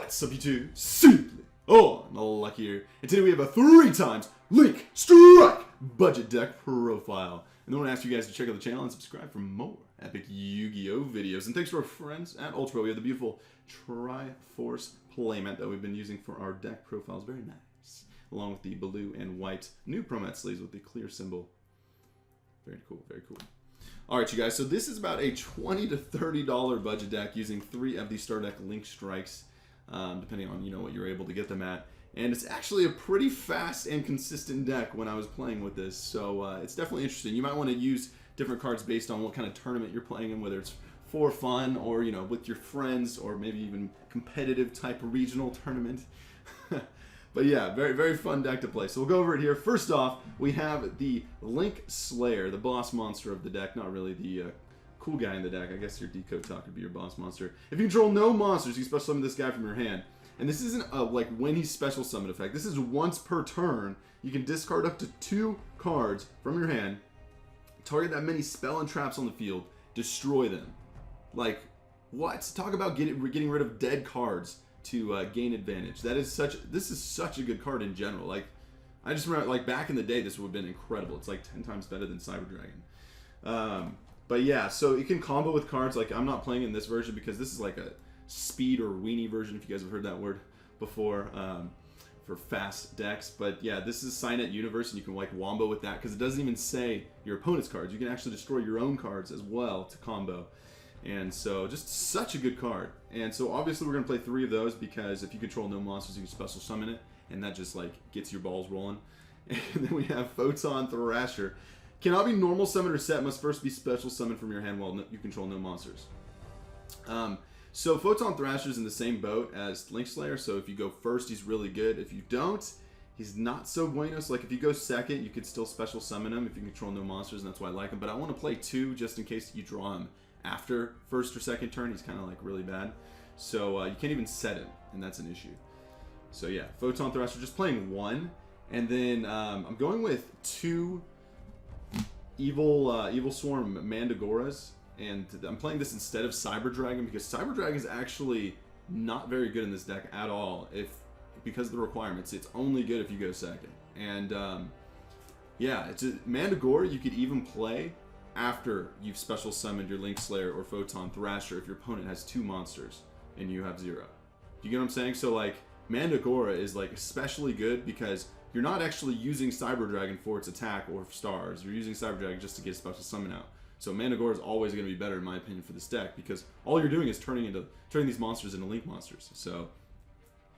What's up, YouTube? SimplyUnlucky here, and today we have a 3 times Link Strike budget deck profile. And then I want to ask you guys to check out the channel and subscribe for more epic Yu-Gi-Oh videos. And thanks to our friends at Ultra, we have the beautiful Triforce playmat that we've been using for our deck profiles. Very nice. Along with the blue and white new promat sleeves with the clear symbol. Very cool, very cool. Alright, you guys, so this is about a $20 to $30 budget deck using 3 of the Star Deck Link Strikes, depending on, what you're able to get them at. And it's actually a pretty fast and consistent deck when I was playing with this, so it's definitely interesting. You might want to use different cards based on what kind of tournament you're playing in, whether it's for fun or, with your friends, or maybe even competitive type regional tournament. But yeah, very, very fun deck to play. So we'll go over it here. First off, we have the Link Slayer, the boss monster of the deck. Not really the cool guy in the deck. I guess your Decode Talk would be your boss monster. If you control no monsters, you special summon this guy from your hand. And this isn't a like when he's special summon effect. This is once per turn. You can discard up to 2 cards from your hand, target that many spell and traps on the field, destroy them. Like, what? Talk about getting rid of dead cards to gain advantage. This is such a good card in general. Like, I just remember, like, back in the day, this would have been incredible. It's like 10 times better than Cyber Dragon. But yeah, so you can combo with cards. Like, I'm not playing in this version because this is like a speed or weenie version, if you guys have heard that word before, for fast decks. But yeah, this is Signet Universe, and you can like wombo with that because it doesn't even say your opponent's cards. You can actually destroy your own cards as well to combo. And so, just such a good card. And so, obviously, we're going to play 3 of those because if you control no monsters, you can special summon it. And that just, like, gets your balls rolling. And then we have Photon Thrasher. Cannot be normal summon or set. Must first be special summoned from your hand while you control no monsters. So, Photon Thrasher is in the same boat as Link Slayer. So, if you go first, he's really good. If you don't, he's not so bueno. So, like, if you go second, you could still special summon him if you control no monsters. And that's why I like him. But I want to play 2 just in case you draw him after first or second turn. He's kind of like really bad, so you can't even set him, and that's an issue. So yeah, Photon Thrasher, just playing 1, and then I'm going with 2 Evil Swarm Mandagoras, and I'm playing this instead of Cyber Dragon because Cyber Dragon is actually not very good in this deck at all. Because of the requirements, it's only good if you go second. And yeah, it's a Mandagora you could even play after you've special summoned your Link Slayer or Photon Thrasher if your opponent has 2 monsters and you have 0. You get what I'm saying? So like Mandagora is like especially good because you're not actually using Cyber Dragon for its attack or stars. You're using Cyber Dragon just to get a special summon out. So Mandagora is always going to be better in my opinion for this deck because all you're doing is turning these monsters into Link monsters. So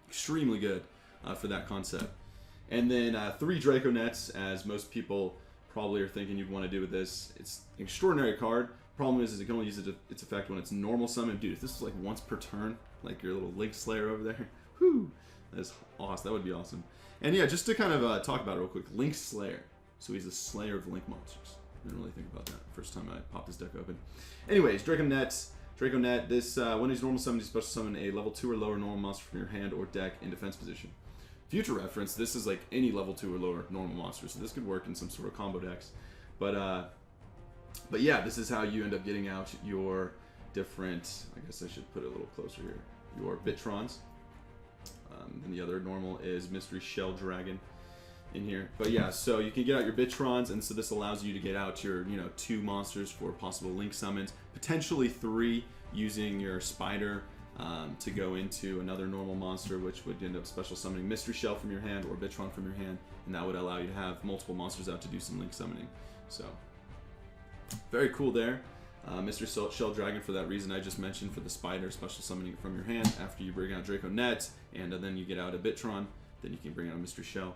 extremely good for that concept. And then 3 Draco Nets, as most people probably are thinking you'd want to do with this. It's an extraordinary card. Problem is you can only use its effect when it's normal summon. Dude, if this is like once per turn, like your little Link Slayer over there, whoo, that's awesome. That would be awesome. And yeah, just to kind of talk about it real quick, Link Slayer. So he's a slayer of Link monsters. I didn't really think about that first time I popped this deck open. Anyways, Draco Net. This when he's normal summoned, you special summon a level 2 or lower normal monster from your hand or deck in defense position. Future reference, this is like any level 2 or lower normal monster, so this could work in some sort of combo decks. But yeah, this is how you end up getting out your different, I guess I should put it a little closer here, your Bitrons. And the other normal is Mystery Shell Dragon in here. But yeah, so you can get out your Bitrons, and so this allows you to get out your 2 monsters for possible Link summons, potentially 3 using your Spider to go into another normal monster, which would end up special summoning Mystery Shell from your hand or Bitron from your hand, and that would allow you to have multiple monsters out to do some Link summoning. So, very cool there. Mystery Shell Dragon for that reason I just mentioned, for the Spider, special summoning from your hand after you bring out Draco Net, and then you get out a Bitron, then you can bring out a Mystery Shell.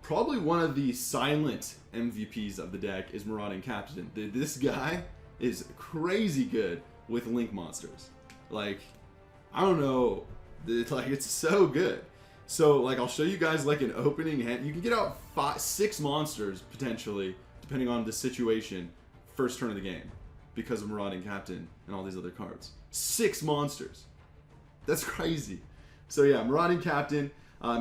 Probably one of the silent MVPs of the deck is Marauding Captain. This guy is crazy good with Link monsters. Like, I don't know, it's so good. So, like, I'll show you guys, like, an opening hand. You can get out 6 monsters, potentially, depending on the situation, first turn of the game, because of Marauding Captain and all these other cards. 6 monsters. That's crazy. So, yeah, Marauding Captain,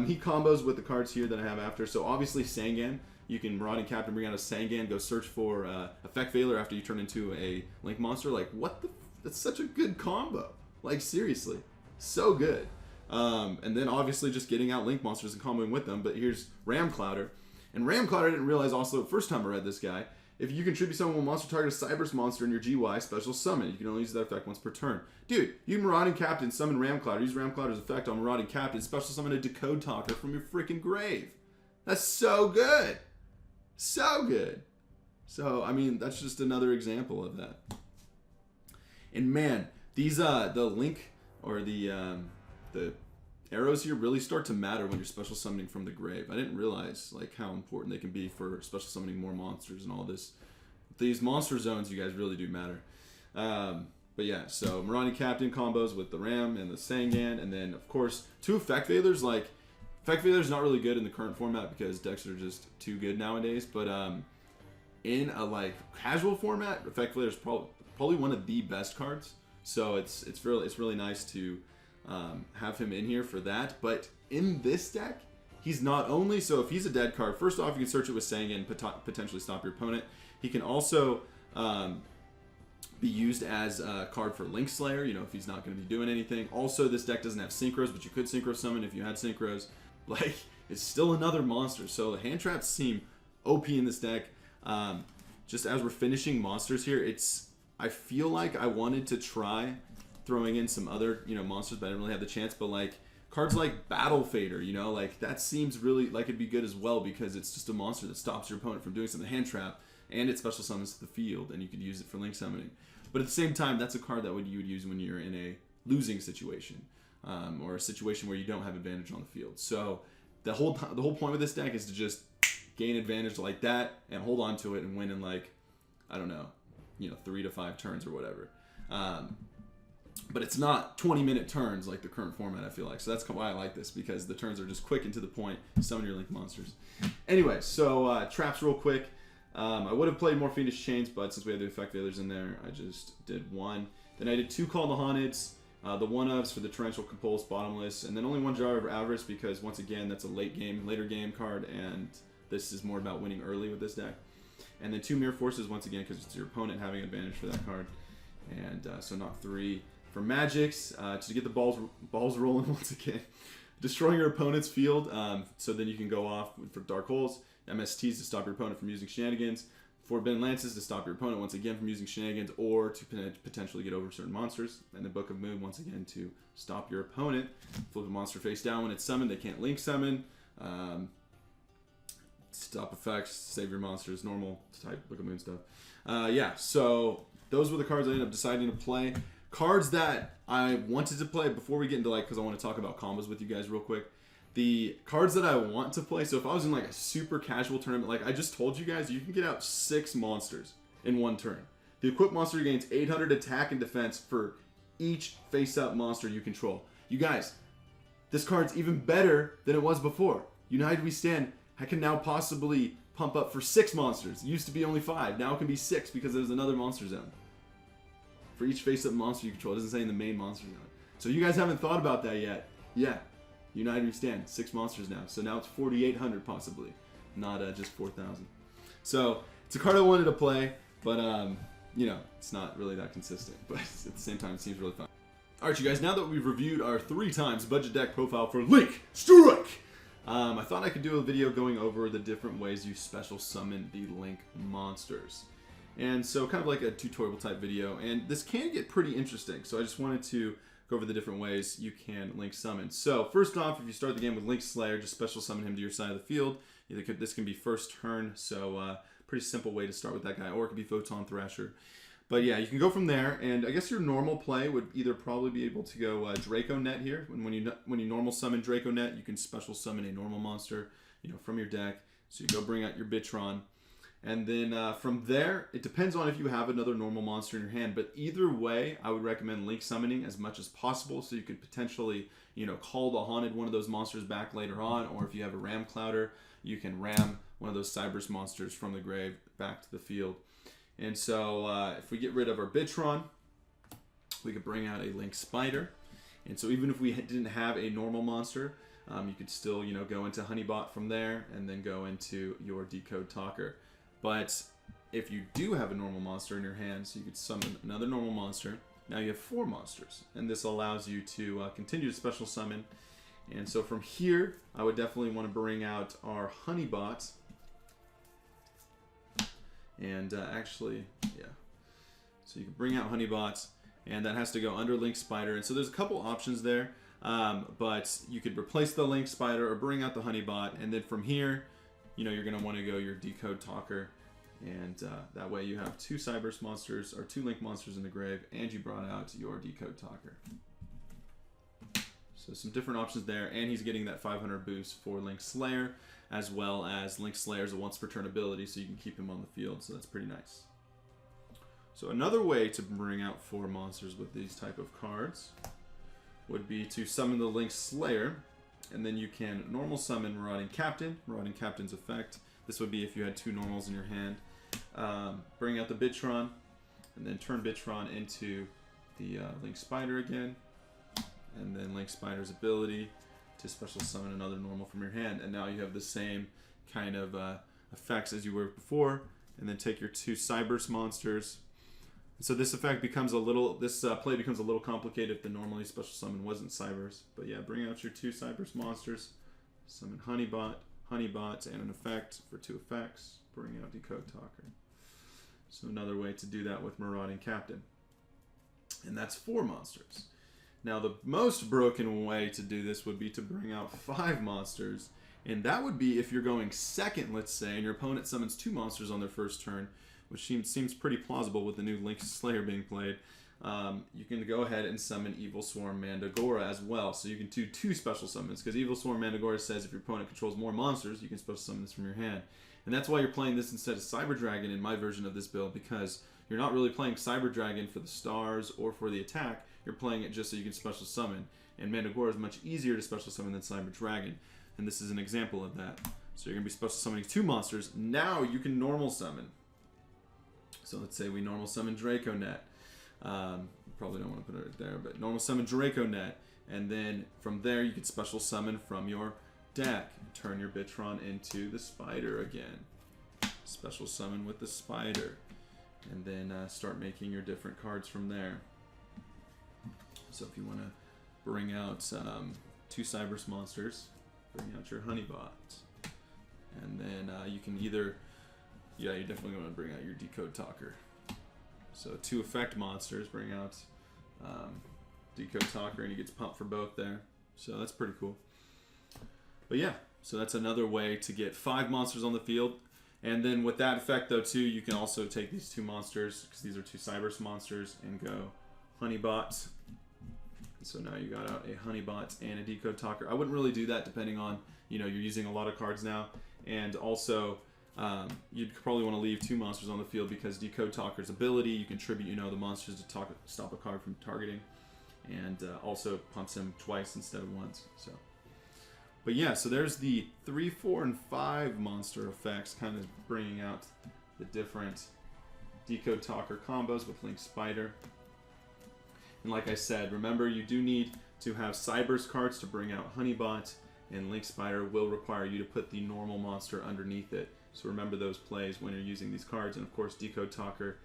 he combos with the cards here that I have after. So, obviously, Sangan. You can Marauding Captain, bring out a Sangan, go search for Effect Veiler after you turn into a Link monster. Like, what the... That's such a good combo. Like, seriously. So good. And then obviously just getting out Link monsters and comboing with them. But here's Ram Clouder. And Ram Clouder, I didn't realize also the first time I read this guy, if you contribute summon one monster target a Cyberse monster in your GY special summon, you can only use that effect once per turn. Dude, you Marauding Captain, summon Ram Clouder, use Ram Clouder's effect on Marauding Captain, special summon a Decode Talker from your freaking grave. That's so good. So good. So, I mean, that's just another example of that. And man, these, the Link, or the arrows here really start to matter when you're special summoning from the grave. I didn't realize like how important they can be for special summoning more monsters and all this. These monster zones, you guys, really do matter. But yeah, so Marauding Captain combos with the Ram and the Sangan, and then of course 2 Effect Veilers. Like, Effect Veilers not really good in the current format because decks are just too good nowadays. But in a like casual format, Effect Veilers probably one of the best cards. So it's really nice to have him in here for that. But in this deck, he's not only, so if he's a dead card, first off, you can search it with Sangan and potentially stop your opponent. He can also be used as a card for Link Slayer, you know, if he's not going to be doing anything. Also, this deck doesn't have Synchros, but you could Synchro summon if you had Synchros. Like, it's still another monster. So the hand traps seem OP in this deck. Just as we're finishing monsters here, I feel like I wanted to try throwing in some other, you know, monsters, but I didn't really have the chance. But like cards like Battle Fader, you know, like that seems really like it'd be good as well because it's just a monster that stops your opponent from doing something, hand trap, and it special summons to the field, and you could use it for Link summoning. But at the same time, that's a card that you would use when you're in a losing situation, or a situation where you don't have advantage on the field. So the whole point with this deck is to just gain advantage like that and hold on to it and win in like, I don't know, you know, 3 to 5 turns or whatever. But it's not 20-minute turns like the current format, I feel like. So that's why I like this, because the turns are just quick and to the point. Summon your Link monsters. Anyway, so traps real quick. I would have played more Fiendish Chains, but since we have the Effect Veilers in there, I just did 1. Then I did 2 Call the Haunted, the 1-ofs for the Torrential Compulse, Bottomless, and then only 1 Jar of Avarice because, once again, that's a later game card, and this is more about winning early with this deck. And then 2 Mirror Forces, once again, because it's your opponent having advantage for that card. And so not 3. For Magics, to get the balls rolling once again. Destroying your opponent's field, so then you can go off for Dark Holes. MSTs to stop your opponent from using shenanigans. Forbidden Lances to stop your opponent once again from using shenanigans or to potentially get over certain monsters. And the Book of Moon once again to stop your opponent. Flip a monster face down when it's summoned. They can't Link summon. Stop effects, save your monsters, normal type Book of Moon stuff. Yeah, so those were the cards I ended up deciding to play. Cards that I wanted to play before we get into, like, because I want to talk about combos with you guys real quick. The cards that I want to play, so if I was in like a super casual tournament, like I just told you guys, you can get out 6 monsters in 1 turn. The equipped monster gains 800 attack and defense for each face-up monster you control. You guys, this card's even better than it was before. United We Stand, I can now possibly pump up for 6 monsters. It used to be only 5, now it can be 6 because there's another monster zone. For each face-up monster you control. It doesn't say in the main monster zone. So you guys haven't thought about that yet. Yeah. United We Stand. 6 monsters now. So now it's 4,800 possibly. Not just 4,000. So it's a card I wanted to play. But, you know, it's not really that consistent. But at the same time, it seems really fun. Alright, you guys. Now that we've reviewed our 3 times budget deck profile for Link Strike, I thought I could do a video going over the different ways you special summon the Link monsters. And so kind of like a tutorial type video, and this can get pretty interesting. So I just wanted to go over the different ways you can Link summon. So first off, if you start the game with Link Slayer, just special summon him to your side of the field. This can be first turn, so pretty simple way to start with that guy, or it could be Photon Thrasher. But yeah, you can go from there, and I guess your normal play would either probably be able to go Draco Net here. When you normal summon Draco Net, you can special summon a normal monster, you know, from your deck. So you go bring out your Bitron. And then from there, it depends on if you have another normal monster in your hand. But either way, I would recommend Link summoning as much as possible, so you could potentially, you know, call the Haunted one of those monsters back later on. Or if you have a Ram Clouder, you can ram one of those Cyberse monsters from the grave back to the field. And so if we get rid of our Bitron, we could bring out a Link Spider. And so even if we didn't have a normal monster, you could still, you know, go into Honeybot from there and then go into your Decode Talker. But if you do have a normal monster in your hand, so you could summon another normal monster, now you have 4 monsters, and this allows you to continue to special summon. And so from here, I would definitely want to bring out our Honeybot. And actually, yeah. So you can bring out Honeybots, and that has to go under Link Spider. And so there's a couple options there, but you could replace the Link Spider or bring out the Honeybot. And then from here, you're going to want to go your Decode Talker. And that way you have 2 Cybers monsters, or 2 Link monsters in the grave, and you brought out your Decode Talker. So some different options there, and he's getting that 500 boost for Link Slayer, as well as Link Slayer's a once per turn ability, so you can keep him on the field, so that's pretty nice. So another way to bring out 4 monsters with these type of cards would be to summon the Link Slayer, and then you can normal summon Marauding Captain, Marauding Captain's effect. This would be if you had 2 normals in your hand. Bring out the Bitron, and then turn Bitron into the Link Spider again, and then Link Spider's ability to special summon another normal from your hand, and now you have the same kind of effects as you were before. And then take your 2 Cybers monsters. And so this effect becomes a little, play becomes a little complicated if the normally special summon wasn't Cybers. But yeah, bring out your 2 Cybers monsters, summon Honeybots, and an effect for 2 effects. Bring out Decode Talker. So another way to do that with Marauding Captain. And that's 4 monsters. Now the most broken way to do this would be to bring out 5 monsters. And that would be if you're going second, let's say, and your opponent summons 2 monsters on their first turn, which seems pretty plausible with the new Link Slayer being played. You can go ahead and summon Evil Swarm Mandagora as well. So you can do 2 special summons, because Evil Swarm Mandagora says if your opponent controls more monsters, you can special summon this from your hand. And that's why you're playing this instead of Cyber Dragon in my version of this build, because you're not really playing Cyber Dragon for the stars or for the attack. You're playing it just so you can special summon. And Mandagora is much easier to special summon than Cyber Dragon. And this is an example of that. So you're going to be special summoning 2 monsters. Now you can normal summon. So let's say we normal summon Draconet. Probably don't want to put it right there, but normal summon Draconet. And then from there you can special summon from your deck. Turn your Bitron into the Spider again. Special summon with the Spider. And then start making your different cards from there. So if you want to bring out 2 Cybers monsters, bring out your Honeybot. And then you can either, yeah, you're definitely going to bring out your Decode Talker. So 2 effect monsters, bring out Decode Talker, and he gets pumped for both there. So that's pretty cool. But yeah, so that's another way to get 5 monsters on the field. And then with that effect though too, you can also take these 2 monsters, because these are 2 Cybers monsters, and go Honeybot. So now you got out a Honeybot and a Decode Talker. I wouldn't really do that depending on, you're using a lot of cards now. And also, you'd probably want to leave 2 monsters on the field, because Decode Talker's ability, you can tribute, the monsters to stop a card from targeting. And also pumps him twice instead of once. So, but yeah, so there's the 3, 4, and 5 monster effects, kind of bringing out the different Decode Talker combos with Link Spider. And like I said, remember you do need to have Cybers cards to bring out Honeybot, and Link Spider will require you to put the normal monster underneath it. So remember those plays when you're using these cards. And of course Decode Talker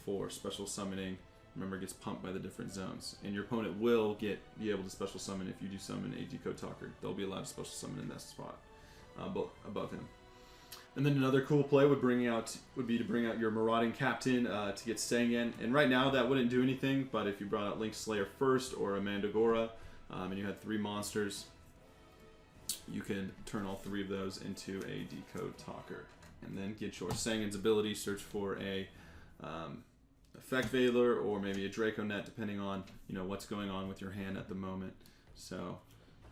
for special summoning, remember, gets pumped by the different zones. And your opponent will be able to special summon if you do summon a Decode Talker. They'll be allowed to special summon in that spot above him. And then another cool play would be to bring out your Marauding Captain to get staying in. And right now that wouldn't do anything, but if you brought out Link Slayer first, or a Mandagora, and you had 3 monsters, you can turn all 3 of those into a Decode Talker. And then get your Sangan's ability, search for a Effect Veiler, or maybe a Draconet, depending on what's going on with your hand at the moment. So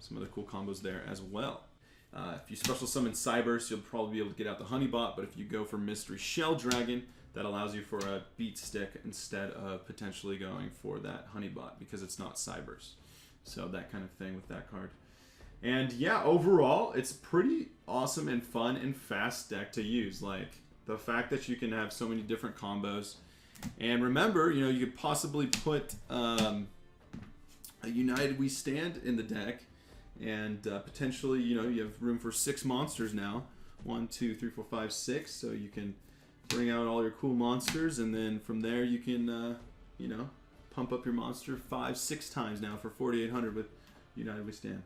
some other cool combos there as well. If you special summon Cybers, you'll probably be able to get out the Honeybot, but if you go for Mystery Shell Dragon, that allows you for a Beat Stick instead of potentially going for that Honeybot, because it's not Cybers. So that kind of thing with that card. And yeah, overall, it's pretty awesome and fun and fast deck to use. Like, the fact that you can have so many different combos. And remember, you could possibly put a United We Stand in the deck. And potentially, you have room for 6 monsters now. 1, 2, 3, 4, 5, 6. So you can bring out all your cool monsters, and then from there you can, pump up your monster 5-6 times now for 4,800 with United We Stand.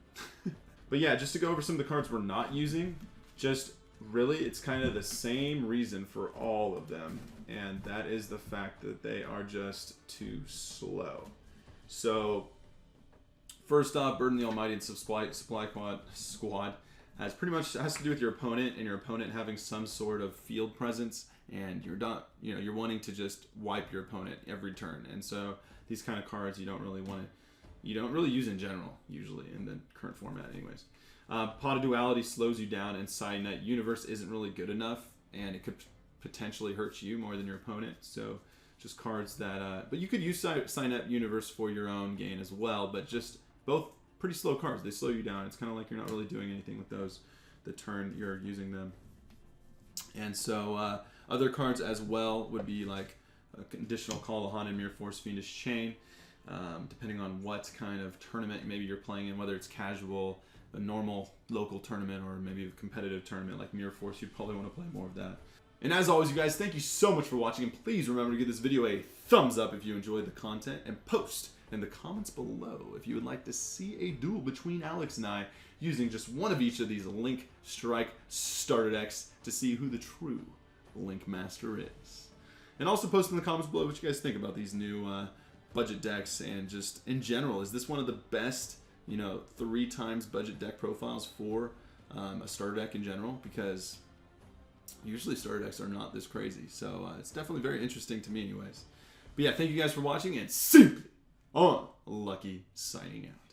But yeah, just to go over some of the cards we're not using, just really it's kind of the same reason for all of them, and that is the fact that they are just too slow. So first off, Burden the Almighty and Supply Squad has to do with your opponent and your opponent having some sort of field presence, and you're wanting to just wipe your opponent every turn. And so these kind of cards you don't really use in general, usually in the current format anyways. Pot of Duality slows you down, and Signet Universe isn't really good enough, and it could potentially hurt you more than your opponent. So just cards that, but you could use Signet Universe for your own gain as well, but just both pretty slow cards. They slow you down. It's kind of like you're not really doing anything with those the turn you're using them. And so other cards as well would be like a conditional Call of Haunted Mirror Force, Fiendish Chain, depending on what kind of tournament maybe you're playing in, whether it's casual, a normal local tournament, or maybe a competitive tournament like Mirror Force. You'd probably want to play more of that. And as always, you guys, thank you so much for watching, and please remember to give this video a thumbs up if you enjoyed the content, and post in the comments below if you would like to see a duel between Alex and I using just one of each of these Link Strike starter decks to see who the true Link Master is. And also post in the comments below what you guys think about these new budget decks, and just in general, is this one of the best 3 times budget deck profiles for a starter deck in general? Because usually starter decks are not this crazy, so it's definitely very interesting to me anyways. But yeah, thank you guys for watching, and SimplyUnlucky signing out.